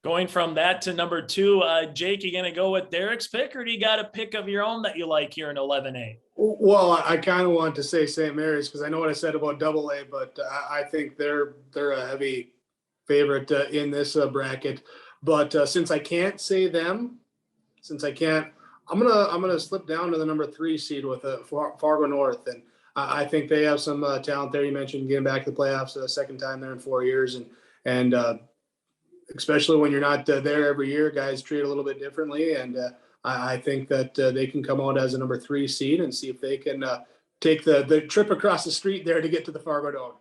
Going from that to number 2, Jake, you going to go with Derek's pick, or do you got a pick of your own that you like here in 11A? Well, I kind of want to say St. Mary's because I know what I said about AA, but I think they're a heavy favorite in this bracket. But since I can't say them, I'm gonna slip down to the number 3 seed with Fargo North, and I think they have some talent there. You mentioned getting back to the playoffs a second time there in 4 years, and especially when you're not there every year, guys treat it a little bit differently. And I think that they can come out as a number 3 seed and see if they can take the trip across the street there to get to the Fargo Dome.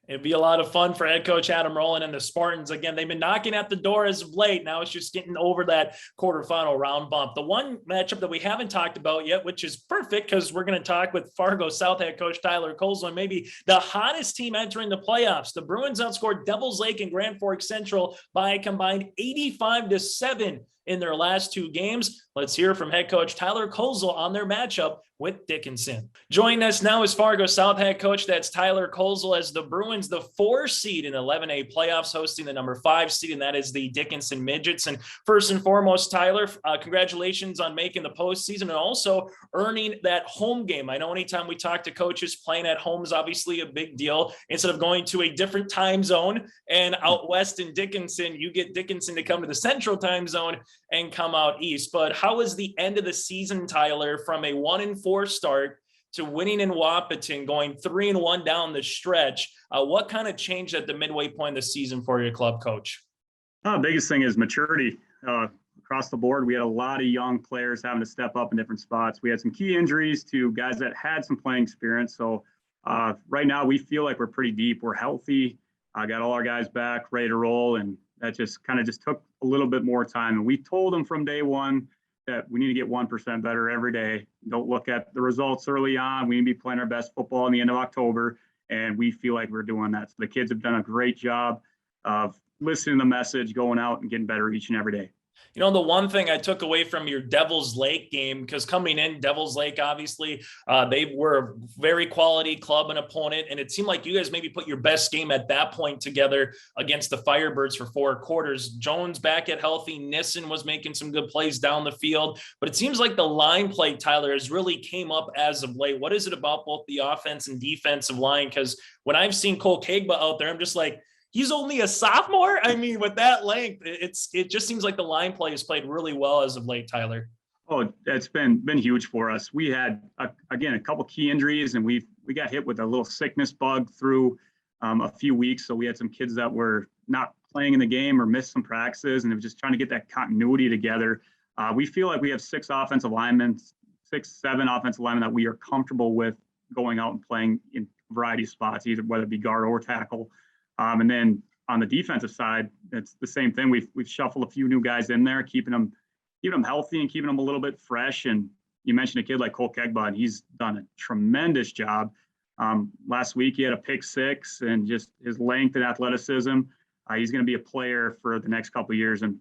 It'd be a lot of fun for head coach Adam Rowland and the Spartans. Again, they've been knocking at the door as of late. Now it's just getting over that quarterfinal round bump. The one matchup that we haven't talked about yet, which is perfect because we're going to talk with Fargo South head coach Tyler Kossel, maybe the hottest team entering the playoffs. The Bruins outscored Devils Lake and Grand Forks Central by a combined 85-7 in their last 2 games. Let's hear from head coach Tyler Kossel on their matchup with Dickinson. Joining us now is Fargo South head coach. That's Tyler Kossel, as the Bruins, the 4 seed in 11A playoffs, hosting the number 5 seed, and that is the Dickinson Midgets. And first and foremost, Tyler, congratulations on making the postseason and also earning that home game. I know anytime we talk to coaches, playing at home is obviously a big deal. Instead of going to a different time zone and out west in Dickinson, you get Dickinson to come to the central time zone and come out east. But how was the end of the season, Tyler, from a 1-4 start to winning in Wahpeton, going 3-1 down the stretch? What kind of changed at the midway point of the season for your club, coach? Biggest thing is maturity across the board. We had a lot of young players having to step up in different spots. We had some key injuries to guys that had some playing experience. So right now we feel like we're pretty deep. We're healthy. I got all our guys back, ready to roll. And that just took a little bit more time. And we told them from day one that we need to get 1% better every day. Don't look at the results early on. We need to be playing our best football in the end of October. And we feel like we're doing that. So the kids have done a great job of listening to the message, going out and getting better each and every day. You know, the one thing I took away from your Devils Lake game, because coming in, Devils Lake, obviously, they were a very quality club and opponent. And it seemed like you guys maybe put your best game at that point together against the Firebirds for 4 quarters. Jones back at healthy. Nissen was making some good plays down the field. But it seems like the line play, Tyler, has really came up as of late. What is it about both the offense and defensive line? Because when I've seen Cole Kegba out there, I'm just like, he's only a sophomore. I mean, with that length, it just seems like the line play has played really well as of late, Tyler. Oh, it's been huge for us. We had again a couple key injuries, and we got hit with a little sickness bug through a few weeks. So we had some kids that were not playing in the game or missed some practices, and it was just trying to get that continuity together. We feel like we have 6, 7 offensive linemen that we are comfortable with going out and playing in a variety of spots, either whether it be guard or tackle. And then on the defensive side, it's the same thing. We've shuffled a few new guys in there, keeping them healthy and keeping them a little bit fresh. And you mentioned a kid like Cole Kegba, and he's done a tremendous job. Last week he had a pick 6, and just his length and athleticism. He's going to be a player for the next couple of years. And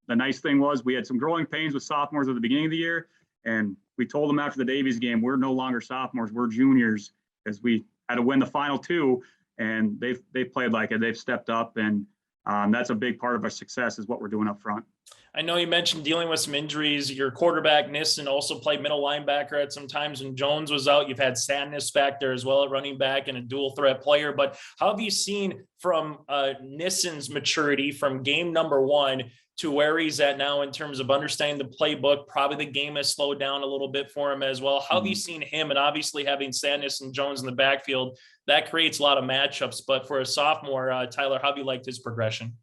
the nice thing was we had some growing pains with sophomores at the beginning of the year, and we told them after the Davies game, we're no longer sophomores, we're juniors, because we had to win the final 2. And they've played like it. They've stepped up, and that's a big part of our success is what we're doing up front. I know you mentioned dealing with some injuries. Your quarterback, Nissen, also played middle linebacker at some times when Jones was out. You've had Sadness back there as well at running back and a dual threat player. But how have you seen from Nissen's maturity from game number 1 to where he's at now in terms of understanding the playbook? Probably the game has slowed down a little bit for him as well. How have you seen him? And obviously having Sadness and Jones in the backfield, that creates a lot of matchups. But for a sophomore, Tyler, how have you liked his progression?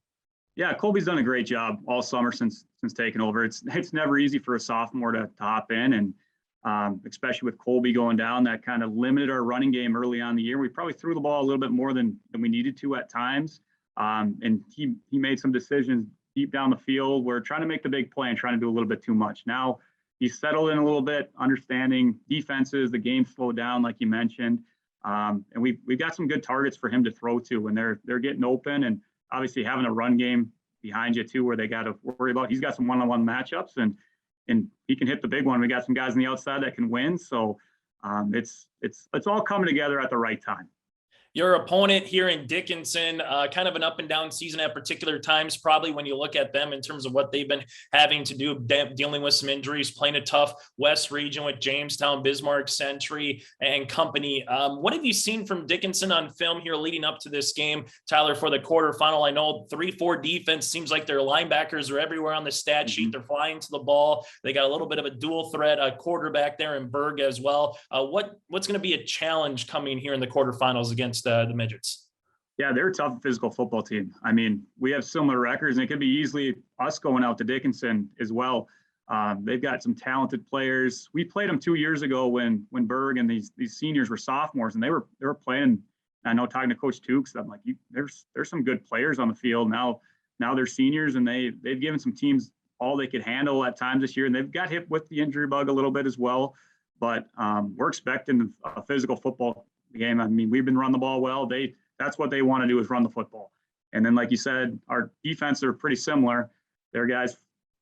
Yeah, Colby's done a great job all summer since taking over. It's never easy for a sophomore to hop in, and especially with Colby going down, that kind of limited our running game early on in the year. We probably threw the ball a little bit more than we needed to at times, and he made some decisions deep down the field. We're trying to make the big play and trying to do a little bit too much. Now he's settled in a little bit, understanding defenses. The game slowed down, like you mentioned, and we've got some good targets for him to throw to when they're getting open, and obviously having a run game behind you too, where they got to worry about. He's got some one-on-one matchups, and he can hit the big one. We got some guys on the outside that can win. So it's all coming together at the right time. Your opponent here in Dickinson, kind of an up and down season at particular times, probably when you look at them in terms of what they've been having to do, dealing with some injuries, playing a tough West region with Jamestown, Bismarck, Century, and company. What have you seen from Dickinson on film here leading up to this game, Tyler, for the quarterfinal? I know 3-4 defense seems like their linebackers are everywhere on the stat sheet. They're flying to the ball. They got a little bit of a dual threat quarterback there in Berg as well. What's going to be a challenge coming here in the quarterfinals against the midgets? Yeah, they're a tough physical football team. I mean, we have similar records, and it could be easily us going out to Dickinson as well. They've got some talented players. We played them 2 years ago when Berg and these seniors were sophomores, and they were playing. I know, talking to Coach Tukes, I'm like, there's some good players on the field now. Now they're seniors, and they've given some teams all they could handle at times this year, and they've got hit with the injury bug a little bit as well. But we're expecting a physical football game. I mean, we've been running the ball well. That's what they want to do, is run the football. And then, like you said, our defense are pretty similar. Their guys,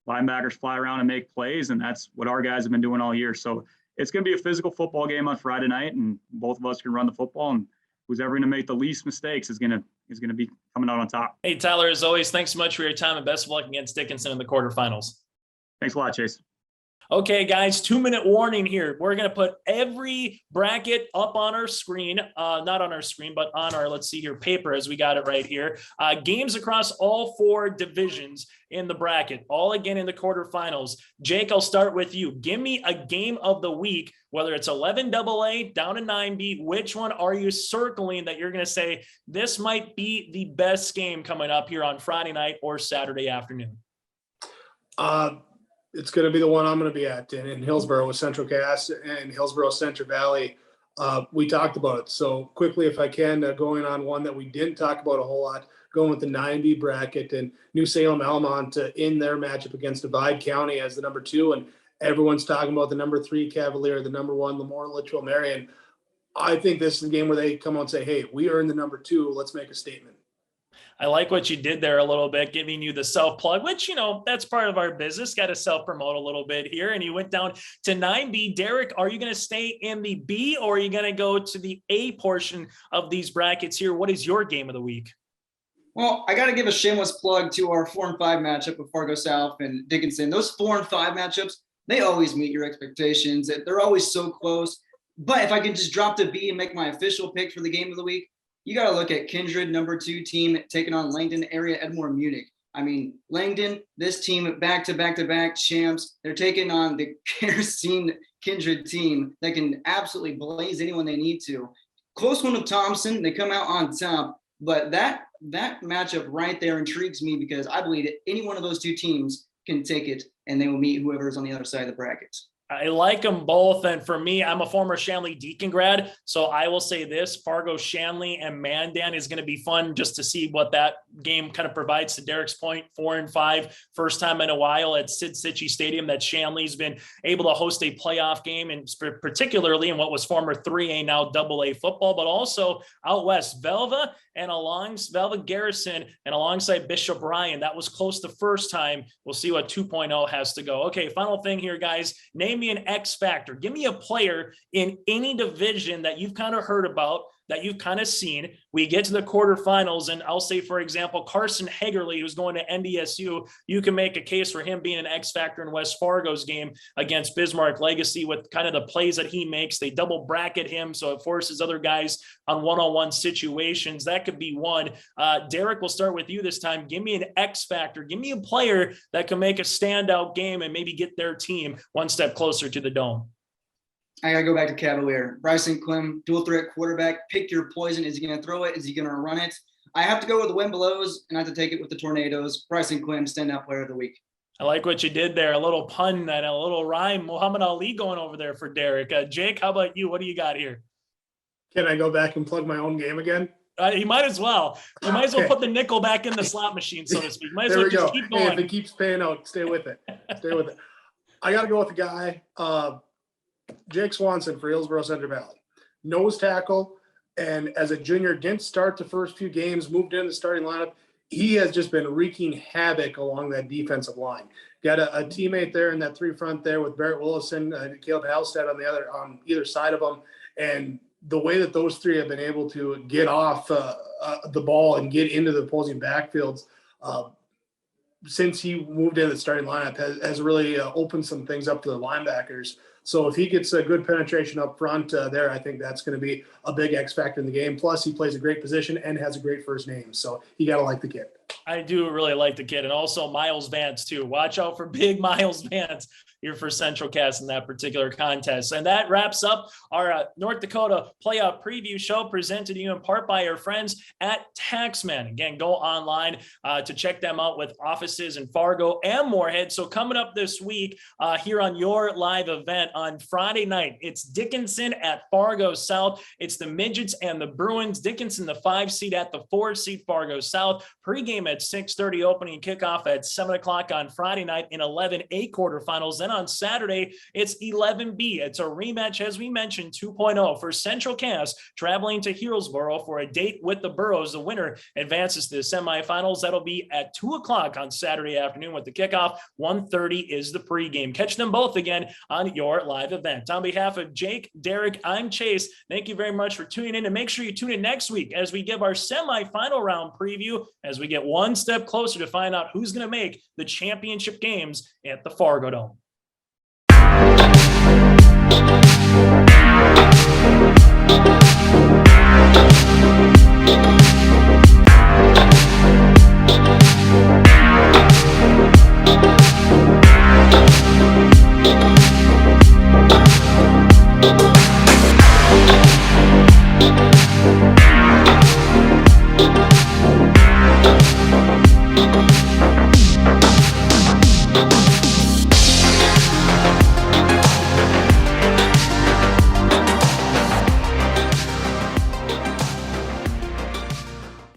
linebackers, fly around and make plays, and that's what our guys have been doing all year. So it's going to be a physical football game on Friday night, and both of us can run the football, and who's ever going to make the least mistakes is going to be coming out on top. Hey, Tyler, as always, thanks so much for your time, and best of luck against Dickinson in the quarterfinals. Thanks a lot, Chase. Okay, guys, 2-minute warning here. We're going to put every bracket up on our screen, not on our screen, but on our, let's see here, paper, as we got it right here. Games across all 4 divisions in the bracket, all again in the quarterfinals. Jake, I'll start with you. Give me a game of the week, whether it's 11 AA down to 9B. Which one are you circling that you're going to say, this might be the best game coming up here on Friday night or Saturday afternoon? It's going to be the one I'm going to be at in Hillsboro with Central Cass and Hillsboro Central Valley. We talked about it. So quickly, if I can, going on one that we didn't talk about a whole lot, going with the 9B bracket and New Salem Almont in their matchup against Divide County as the number 2. And everyone's talking about the number 3 Cavalier, the number 1 Lamoure, Litchville-Marion. I think this is a game where they come out and say, hey, we earned the number 2. Let's make a statement. I like what you did there a little bit, giving you the self-plug, which, that's part of our business. Got to self-promote a little bit here. And you went down to 9B. Derek, are you going to stay in the B, or are you going to go to the A portion of these brackets here? What is your game of the week? Well, I got to give a shameless plug to our 4 and 5 matchup with Fargo South and Dickinson. Those 4 and 5 matchups, they always meet your expectations. They're always so close. But if I can just drop to B and make my official pick for the game of the week, you got to look at Kindred, number 2 team, taking on Langdon area Edmore Munich. I mean, Langdon, this team back-to-back champs. They're taking on the kerosene Kindred team that can absolutely blaze anyone they need to. Close one with Thompson. They come out on top. But that matchup right there intrigues me because I believe that any one of those 2 teams can take it, and they will meet whoever's on the other side of the brackets. I like them both. And for me, I'm a former Shanley Deacon grad. So I will say this, Fargo, Shanley, and Mandan is going to be fun just to see what that game kind of provides. To Derek's point, 4 and 5, first time in a while at Sid Cichy Stadium that Shanley's been able to host a playoff game, and particularly in what was former 3A, now AA football, but also out west, Velva Garrison and alongside Bishop Bryan. That was close the first time. We'll see what 2.0 has to go. Okay, final thing here, guys. Name me an X factor. Give me a player in any division that you've kind of heard about that you've kind of seen. We get to the quarterfinals, and I'll say, for example, Carson Hagerly, who's going to NDSU, you can make a case for him being an X factor in West Fargo's game against Bismarck Legacy with kind of the plays that he makes. They double bracket him, so it forces other guys on one-on-one situations. That could be one. Derek, we'll start with you this time. Give me an X factor. Give me a player that can make a standout game and maybe get their team one step closer to the Dome. I got to go back to Cavalier. Bryson Clem, dual threat quarterback. Pick your poison. Is he going to throw it? Is he going to run it? I have to go with the wind blows, and I have to take it with the Tornadoes. Bryson Clem, standout player of the week. I like what you did there. A little pun and a little rhyme. Muhammad Ali going over there for Derek. Jake, how about you? What do you got here? Can I go back and plug my own game again? You might as well. You might as well put the nickel back in the slot machine, so to speak. Might as well just keep going. Hey, if it keeps paying out, stay with it. Stay with it. I got to go with the guy, Jake Swanson for Hillsboro Central Valley. Nose tackle, and as a junior, didn't start the first few games, moved in the starting lineup. He has just been wreaking havoc along that defensive line. Got a teammate there in that three front there with Barrett Willison, Caleb Halstead on either side of them. And the way that those three have been able to get off the ball and get into the opposing backfields since he moved in the starting lineup has really opened some things up to the linebackers. So if he gets a good penetration up front there, I think that's going to be a big X factor in the game. Plus, he plays a great position and has a great first name. So you got to like the kid. I do really like the kid, and also Miles Vance too. Watch out for big Miles Vance here for Central Cast in that particular contest. And that wraps up our North Dakota playoff preview show, presented to you in part by our friends at Taxman. Again, go online to check them out with offices in Fargo and Moorhead. So coming up this week here on your live event on Friday night, it's Dickinson at Fargo South. It's the Midgets and the Bruins. Dickinson, the 5 seed at the 4 seed Fargo South. Pregame at 6:30, opening kickoff at 7 o'clock on Friday night in 11A quarterfinals. Then on Saturday, it's 11B. It's a rematch, as we mentioned, 2.0 for Central Cast, traveling to Hillsboro for a date with the Burros. The winner advances to the semifinals. That'll be at 2 o'clock on Saturday afternoon with the kickoff. 1:30 is the pregame. Catch them both again on your live event. On behalf of Jake, Derek, I'm Chase. Thank you very much for tuning in, and make sure you tune in next week as we give our semifinal round preview as we get one step closer to find out who's going to make the championship games at the Fargo Dome. We'll be right back.